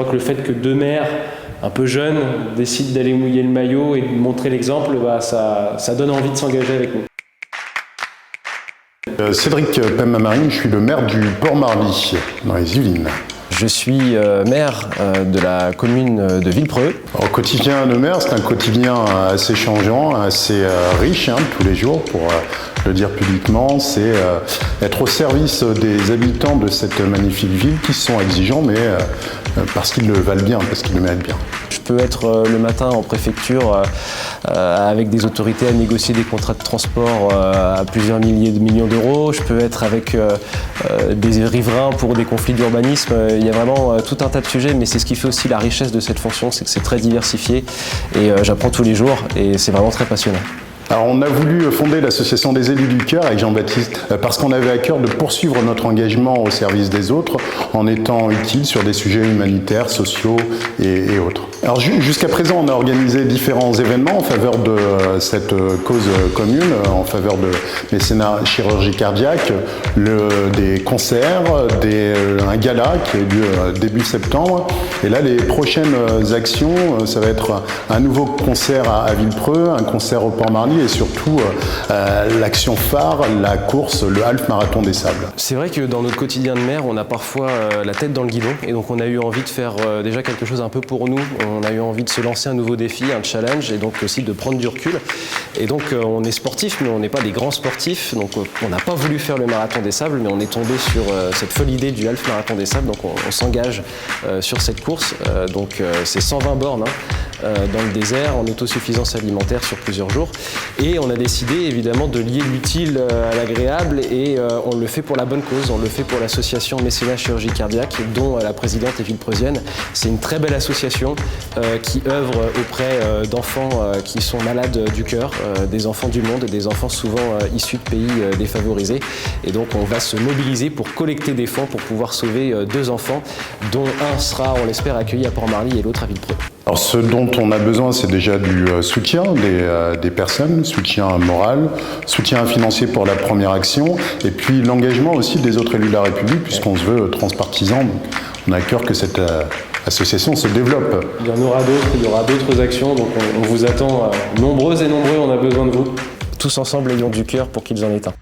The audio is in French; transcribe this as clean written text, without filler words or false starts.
Je crois que le fait que deux maires un peu jeunes décident d'aller mouiller le maillot et de montrer l'exemple, ça donne envie de s'engager avec nous. Cédric Pem-Mamarine, je suis le maire du Port-Marly, dans les Yvelines. Je suis maire de la commune de Villepreux. Au quotidien de maire, c'est un quotidien assez changeant, assez riche, tous les jours, pour le dire publiquement. C'est être au service des habitants de cette magnifique ville qui sont exigeants, mais parce qu'ils le valent bien, parce qu'ils le méritent bien. Je peux être le matin en préfecture avec des autorités à négocier des contrats de transport à plusieurs milliers de millions d'euros. Je peux être avec des riverains pour des conflits d'urbanisme. Il y a vraiment tout un tas de sujets, mais c'est ce qui fait aussi la richesse de cette fonction, c'est que c'est très diversifié et j'apprends tous les jours et c'est vraiment très passionnant. Alors on a voulu fonder l'association des élus du cœur avec Jean-Baptiste parce qu'on avait à cœur de poursuivre notre engagement au service des autres en étant utile sur des sujets humanitaires, sociaux et autres. Alors jusqu'à présent on a organisé différents événements en faveur de cette cause commune, en faveur de mécénat chirurgie cardiaque, des concerts, un gala qui a eu lieu début septembre. Et là les prochaines actions, ça va être un nouveau concert à Villepreux, un concert au Port-Marly, et surtout l'action phare, la course, le Half Marathon des Sables. C'est vrai que dans notre quotidien de maire, on a parfois la tête dans le guidon et donc on a eu envie de faire déjà quelque chose un peu pour nous. On a eu envie de se lancer un nouveau défi, un challenge et donc aussi de prendre du recul. Et donc on est sportif, mais on n'est pas des grands sportifs. Donc on n'a pas voulu faire le Marathon des Sables, mais on est tombé sur cette folle idée du Half Marathon des Sables. Donc on s'engage sur cette course. Donc c'est 120 bornes dans le désert, en autosuffisance alimentaire sur plusieurs jours. Et on a décidé évidemment de lier l'utile à l'agréable et on le fait pour la bonne cause, on le fait pour l'association Mécénat Chirurgie Cardiaque dont la présidente est villepreusienne. C'est une très belle association qui œuvre auprès d'enfants qui sont malades du cœur, des enfants du monde, des enfants souvent issus de pays défavorisés. Et donc on va se mobiliser pour collecter des fonds pour pouvoir sauver deux enfants dont un sera, on l'espère, accueilli à Port-Marly et l'autre à Villepreux. Alors ce dont on a besoin, c'est déjà du soutien des personnes, soutien moral, soutien financier pour la première action, et puis l'engagement aussi des autres élus de la République, puisqu'on se veut transpartisan. On a à cœur que cette association se développe. Il y en aura d'autres, il y aura d'autres actions, donc on vous attend nombreuses et nombreux, on a besoin de vous. Tous ensemble ayons du cœur pour qu'ils en aient un.